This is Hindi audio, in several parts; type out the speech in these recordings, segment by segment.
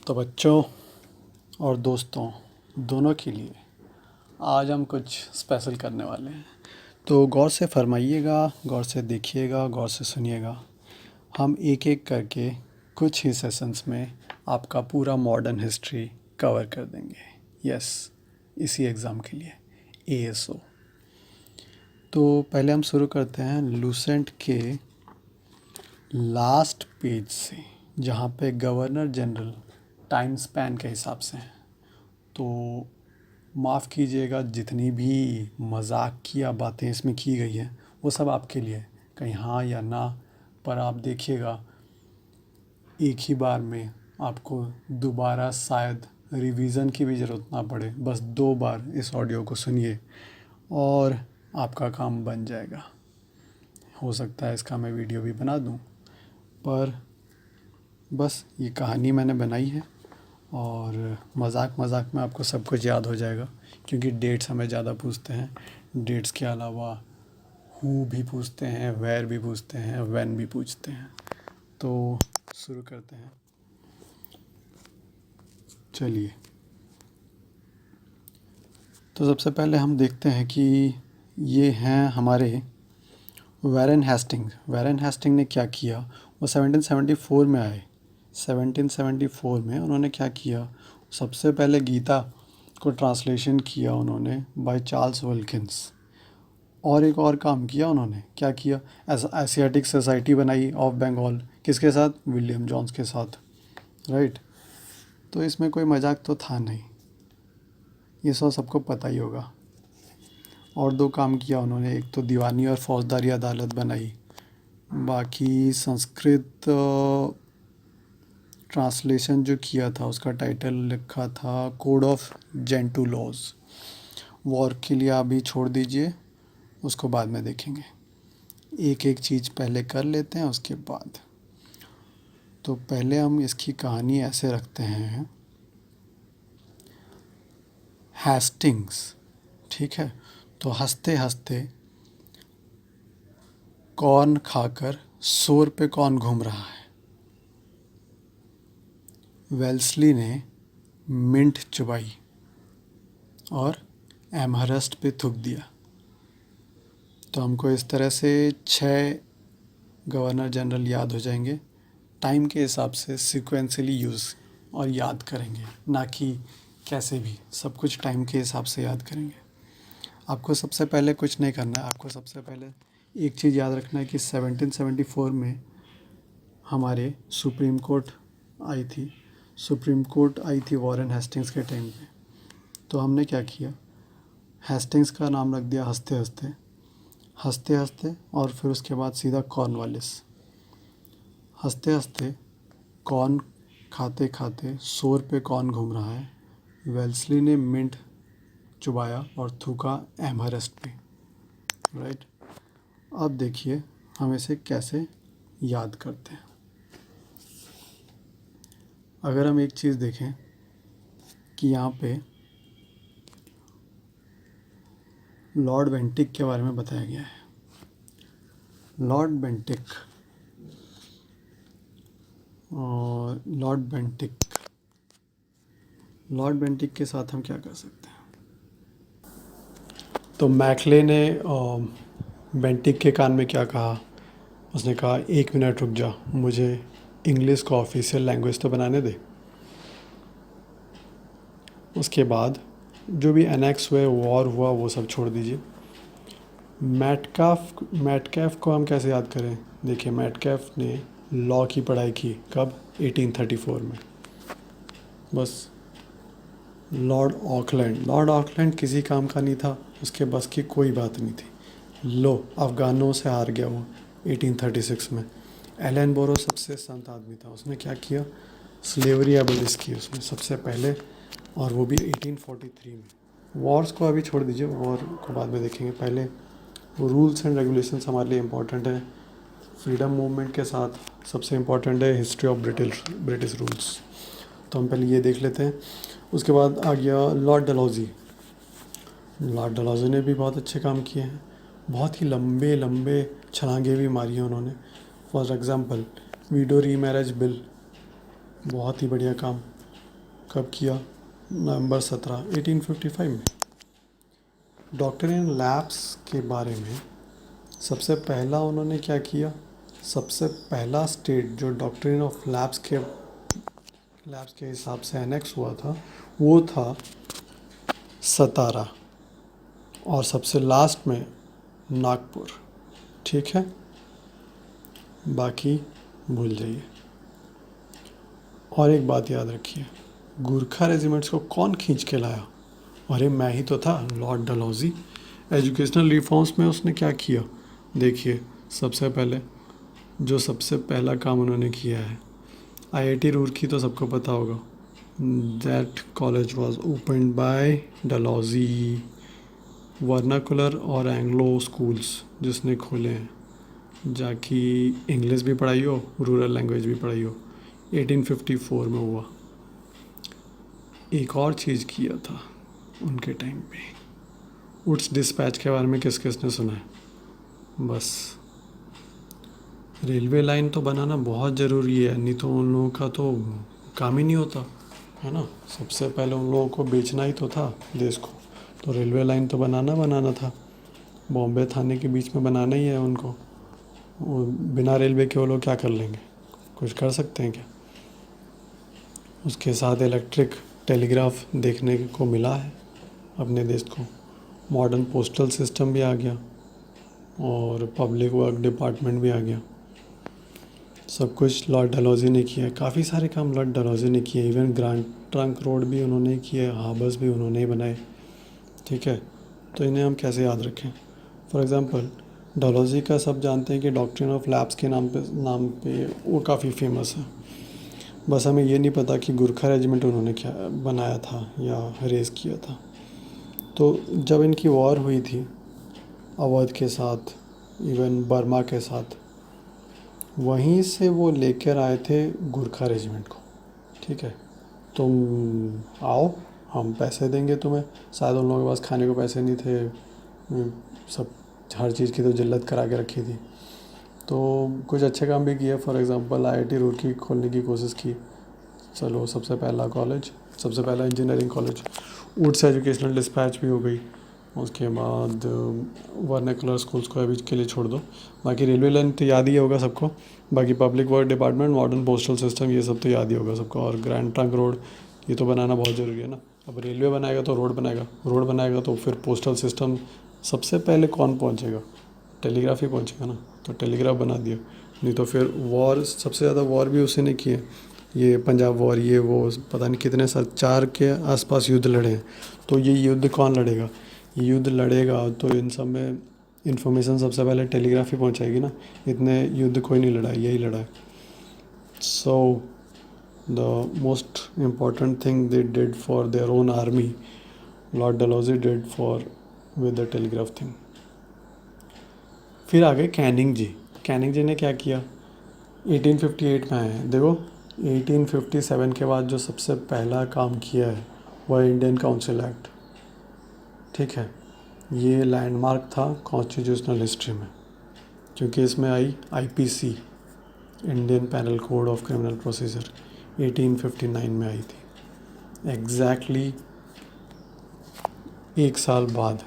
तो बच्चों और दोस्तों दोनों के लिए आज हम कुछ स्पेशल करने वाले हैं। तो गौर से फरमाइएगा, गौर से देखिएगा, गौर से सुनिएगा। हम एक एक करके कुछ ही सेशंस में आपका पूरा मॉडर्न हिस्ट्री कवर कर देंगे। यस, इसी एग्ज़ाम के लिए एएसओ। तो पहले हम शुरू करते हैं लूसेंट के लास्ट पेज से, जहाँ पे गवर्नर जनरल टाइम स्पैन के हिसाब से हैं। तो माफ़ कीजिएगा, जितनी भी मजाक की बातें इसमें की गई हैं वो सब आपके लिए, कहीं हाँ या ना, पर आप देखिएगा एक ही बार में आपको दोबारा शायद रिवीजन की भी ज़रूरत ना पड़े। बस 2 बार इस ऑडियो को सुनिए और आपका काम बन जाएगा। हो सकता है इसका मैं वीडियो भी बना दूं, पर बस ये कहानी मैंने बनाई है और मजाक मजाक में आपको सब कुछ याद हो जाएगा, क्योंकि डेट्स हमें ज़्यादा पूछते हैं। डेट्स के अलावा हु भी पूछते हैं, वेयर भी पूछते हैं, व्हेन भी पूछते हैं। तो शुरू करते हैं, चलिए। तो सबसे पहले हम देखते हैं कि ये हैं हमारे वैरेन हेस्टिंग्स। वैरेन हेस्टिंग ने क्या किया, वो 1774 में आए। 1774 में उन्होंने क्या किया, सबसे पहले गीता को ट्रांसलेशन किया उन्होंने बाय चार्ल्स विल्किंस। और एक और काम किया उन्होंने, क्या किया, एशियाटिक सोसाइटी बनाई ऑफ बंगाल। किसके साथ? विलियम जोन्स के साथ, राइट। तो इसमें कोई मजाक तो था नहीं, ये सब सबको पता ही होगा। और 2 काम किया उन्होंने, एक तो दीवानी और फौजदारी अदालत बनाई। बाकी संस्कृत ट्रांसलेशन जो किया था उसका टाइटल लिखा था code of Gentoo laws. War के लिए अभी छोड़ दीजिए, उसको बाद में देखेंगे। एक एक चीज़ पहले कर लेते हैं उसके बाद। तो पहले हम इसकी कहानी ऐसे रखते हैं, हेस्टिंग्स, ठीक है। तो हंसते हंसते कॉर्न खाकर शोर पे कौन घूम रहा है? वेल्सली ने मिंट चबाई और एमहरस्ट पे थूक दिया। तो हमको इस तरह से 6 गवर्नर जनरल याद हो जाएंगे। टाइम के हिसाब से सिक्वेंसली यूज़ और याद करेंगे, ना कि कैसे भी, सब कुछ टाइम के हिसाब से याद करेंगे। आपको सबसे पहले कुछ नहीं करना है, आपको सबसे पहले एक चीज़ याद रखना है कि 1774 में हमारे सुप्रीम कोर्ट आई थी। सुप्रीम कोर्ट आई थी वॉरेन हेस्टिंग्स के टाइम पे। तो हमने क्या किया, हेस्टिंग्स का नाम रख दिया हंसते हंसते, हंसते हंसते, और फिर उसके बाद सीधा कॉर्नवालिस। हंसते हंसते कॉर्न खाते खाते शोर पे कौन घूम रहा है? वेल्सली ने मिंट चुबाया और थूका एमहरस्ट पे, राइट। अब देखिए हम इसे कैसे याद करते हैं। अगर हम एक चीज़ देखें कि यहाँ पे लॉर्ड बेंटिक के बारे में बताया गया है। लॉर्ड बेंटिक और लॉर्ड बेंटिक के साथ हम क्या कर सकते हैं? तो मैकले ने बेंटिक के कान में क्या कहा, उसने कहा 1 मिनट रुक जा, मुझे इंग्लिश को ऑफिशियल लैंग्वेज तो बनाने दे। उसके बाद जो भी एनेक्स हुए, वॉर हुआ, वो सब छोड़ दीजिए। मैटकैफ को हम कैसे याद करें? देखिए, मैटकैफ ने लॉ की पढ़ाई की कब? 1834 में। बस लॉर्ड ऑकलैंड किसी काम का नहीं था, उसके बस की कोई बात नहीं थी। लो, अफ़गानों से हार गया वो 1836 में। एलन बोरो सबसे संत आदमी था, उसने क्या किया, स्लेवरी एबलिश की उसने सबसे पहले, और वो भी 1843 में। वॉर्स को अभी छोड़ दीजिए, वॉर को बाद में देखेंगे। पहले वो रूल्स एंड रेगुलेशंस हमारे लिए इम्पॉर्टेंट है। फ्रीडम मूवमेंट के साथ सबसे इम्पॉर्टेंट है हिस्ट्री ऑफ ब्रिटिश रूल्स। तो हम पहले ये देख लेते हैं। उसके बाद आ गया लॉर्ड डलहौजी। लॉर्ड डलहौजी ने भी बहुत अच्छे काम किए हैं, बहुत ही लंबे लंबे छलांगे भी मारी हैं उन्होंने। फॉर एग्ज़ाम्पल वीडो री मैरिज बिल, बहुत ही बढ़िया काम। कब किया? नवंबर 17, 1855 में। डॉक्ट्रिन लैप्स के बारे में सबसे पहला उन्होंने क्या किया? सबसे पहला स्टेट जो डॉक्ट्रिन ऑफ लैप्स के हिसाब से एनेक्स हुआ था वो था सतारा, और सबसे लास्ट में नागपुर। ठीक है, बाकी भूल जाइए। और एक बात याद रखिए, गुरखा रेजिमेंट्स को कौन खींच के लाया? अरे मैं ही तो था, लॉर्ड डलहौजी। एजुकेशनल रिफॉर्म्स में उसने क्या किया? देखिए, सबसे पहला काम उन्होंने किया है, आईआईटी रुड़की तो सबको पता होगा। That college was opened by Dalhousie. Vernacular और एंग्लो स्कूल्स जिसने खोले हैं, जाकि इंग्लिश भी पढ़ाई हो, रूरल लैंग्वेज भी पढ़ाई हो। 1854 में हुआ। एक और चीज़ किया था उनके टाइम पे, वुड्स डिस्पैच के बारे में किस किसने सुना है? बस रेलवे लाइन तो बनाना बहुत ज़रूरी है, नहीं तो उन लोगों का तो काम ही नहीं होता है ना। सबसे पहले उन लोगों को बेचना ही तो था देश को, तो रेलवे लाइन तो बनाना था। बॉम्बे थाने के बीच में बनाना ही है उनको। वो बिना रेलवे के वो लोग क्या कर लेंगे? कुछ कर सकते हैं क्या? उसके साथ इलेक्ट्रिक टेलीग्राफ देखने को मिला है अपने देश को। मॉडर्न पोस्टल सिस्टम भी आ गया और पब्लिक वर्क डिपार्टमेंट भी आ गया। सब कुछ लॉर्ड डलहौजी ने किया है। काफ़ी सारे काम लॉर्ड डलहौजी ने किए। इवन ग्रैंड ट्रंक रोड भी उन्होंने किए, हार्बर्स भी उन्होंने ही बनाए। ठीक है, तो इन्हें हम कैसे याद रखें? फॉर एग्ज़ाम्पल, डलहौजी का सब जानते हैं कि डॉक्ट्रिन ऑफ लैप्स के नाम पे वो काफ़ी फेमस है। बस हमें ये नहीं पता कि गुरखा रेजिमेंट उन्होंने क्या बनाया था या रेज़ किया था। तो जब इनकी वॉर हुई थी अवध के साथ, इवन बर्मा के साथ, वहीं से वो लेकर आए थे गुरखा रेजिमेंट को। ठीक है, तुम आओ, हम पैसे देंगे तुम्हें। शायद उन लोगों के पास खाने को पैसे नहीं थे, सब हर चीज़ की तो जिल्लत करा के रखी थी। तो कुछ अच्छे काम भी किए। फॉर एग्ज़ाम्पल आईआईटी रुड़की खोलने की कोशिश की। चलो, सबसे पहला engineering college. Wood's educational dispatch भी हो गई। उसके बाद वर्नाकुलर स्कूल्स को अभी के लिए छोड़ दो। बाकी रेलवे लाइन तो याद ही होगा सबको। बाकी public work department, modern postal system, ये सब तो याद ही होगा सबको। और ग्रैंड ट्रंक रोड, ये तो बनाना बहुत ज़रूरी है ना। अब रेलवे बनाएगा तो रोड बनाएगा तो फिर पोस्टल सिस्टम। सबसे पहले कौन पहुँचेगा? टेलीग्राफ ही पहुँचेगा ना, तो टेलीग्राफ बना दिया। नहीं तो फिर वॉर, सबसे ज़्यादा वॉर भी उसी ने किए। ये पंजाब वॉर, ये वो पता नहीं कितने साल, 4 के आसपास युद्ध लड़े हैं। तो ये युद्ध कौन लड़ेगा? युद्ध लड़ेगा तो इन सब में इंफॉर्मेशन सबसे पहले टेलीग्राफ ही पहुंचाएगी ना। इतने युद्ध कोई नहीं लड़ा है, यही लड़ा है। So the most important thing they did for their own army, Lord Dalhousie did for with the telegraph thing. फिर आ गए कैनिंग जी। कैनिंग जी ने क्या किया? 1858 में आए हैं। देखो, 1857 के बाद जो सबसे पहला काम किया है वह इंडियन काउंसिल एक्ट। ठीक है, ये लैंडमार्क था कॉन्स्टिट्यूशनल हिस्ट्री में, क्योंकि इसमें आई IPC, Indian penal code of criminal procedure, 1859 में आई थी। एग्जैक्टली एक साल बाद,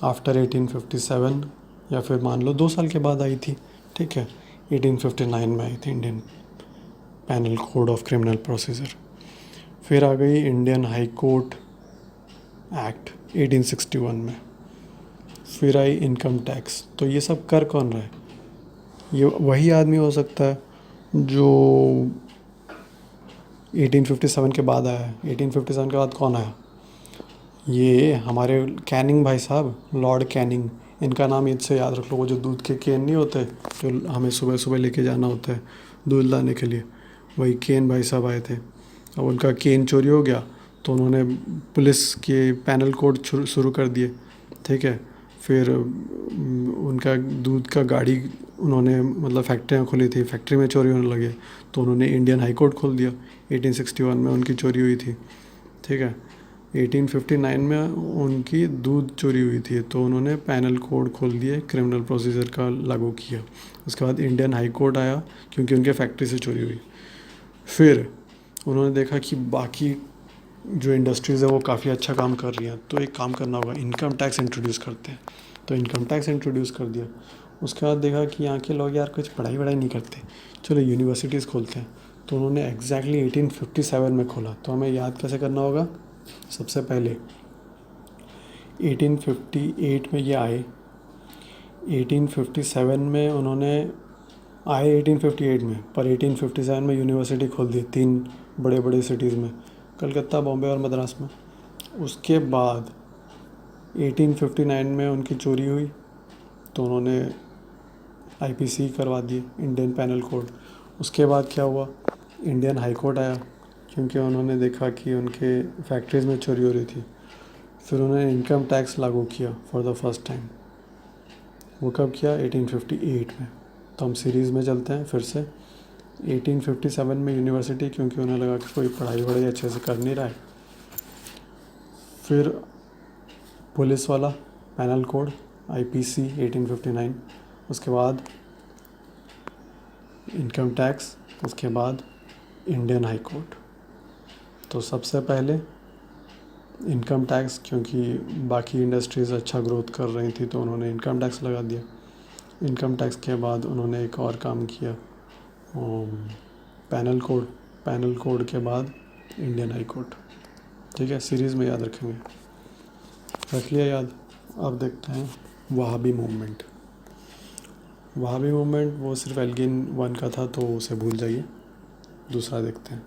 आफ्टर 1857, या फिर मान लो 2 साल के बाद आई थी। ठीक है, 1859 में आई थी Indian penal code of criminal procedure. फिर आ गई इंडियन हाई कोर्ट एक्ट 1861 में। फिर आई इनकम टैक्स। तो ये सब कर कौन रहा है? ये वही आदमी हो सकता है जो 1857 के बाद आया है। 1857 के बाद कौन आया? ये हमारे कैनिंग भाई साहब, लॉर्ड कैनिंग। इनका नाम इससे याद रख लो, वो जो दूध के केन नहीं होते जो हमें सुबह सुबह लेके जाना होता है दूध लाने के लिए, वही केन भाई साहब आए थे। अब उनका केन चोरी हो गया तो उन्होंने पुलिस के पैनल कोड शुरू कर दिए। ठीक है, फिर उनका दूध का गाड़ी, उन्होंने मतलब फैक्ट्रियाँ खोली थी, फैक्ट्री में चोरी होने लगे तो उन्होंने इंडियन हाई कोर्ट खोल दिया। 1861 में उनकी चोरी हुई थी। ठीक है, 1859 में उनकी दूध चोरी हुई थी तो उन्होंने पैनल कोड खोल दिए, क्रिमिनल प्रोसीजर का लागू किया। उसके बाद इंडियन हाई कोर्ट आया क्योंकि उनके फैक्ट्री से चोरी हुई। फिर उन्होंने देखा कि बाकी जो इंडस्ट्रीज़ है वो काफ़ी अच्छा काम कर रही हैं, तो एक काम करना होगा, इनकम टैक्स इंट्रोड्यूस करते हैं। तो इनकम टैक्स इंट्रोड्यूस कर दिया। उसके बाद देखा कि यहाँ के लोग यार कुछ पढ़ाई वढ़ाई नहीं करते, चलो यूनिवर्सिटीज़ खोलते हैं। तो उन्होंने एग्जैक्टली 1857 में खोला। तो हमें याद कैसे करना होगा, सबसे पहले 1858 में ये आए, 1857 में उन्होंने आए 1858 में, पर 1857 में यूनिवर्सिटी खोल दी 3 बड़े बड़े सिटीज़ में, कलकत्ता, बॉम्बे और मद्रास में। उसके बाद 1859 में उनकी चोरी हुई, तो उन्होंने आईपीसी करवा दी, इंडियन पैनल कोड। उसके बाद क्या हुआ, इंडियन हाई कोर्ट आया, क्योंकि उन्होंने देखा कि उनके फैक्ट्रीज़ में चोरी हो रही थी। फिर उन्होंने इनकम टैक्स लागू किया फॉर द फर्स्ट टाइम। वो कब किया, 1858 में। तो हम सीरीज़ में चलते हैं फिर से। 1857 में यूनिवर्सिटी, क्योंकि उन्हें लगा कि कोई पढ़ाई वढ़ाई अच्छे से कर नहीं रहा है। फिर पुलिस वाला पैनल कोड, आईपीसी 1859। उसके बाद इनकम टैक्स, उसके बाद इंडियन हाई कोर्ट। तो सबसे पहले इनकम टैक्स, क्योंकि बाकी इंडस्ट्रीज़ अच्छा ग्रोथ कर रही थी तो उन्होंने इनकम टैक्स लगा दिया। इनकम टैक्स के बाद उन्होंने एक और काम किया, पैनल कोड। पैनल कोड के बाद इंडियन हाई कोर्ट। ठीक है, सीरीज़ में याद रखेंगे। रख लिया याद। अब देखते हैं वहाबी मूवमेंट। वहाबी मूवमेंट वो सिर्फ एल्गिन वन का था, तो उसे भूल जाइए, दूसरा देखते हैं।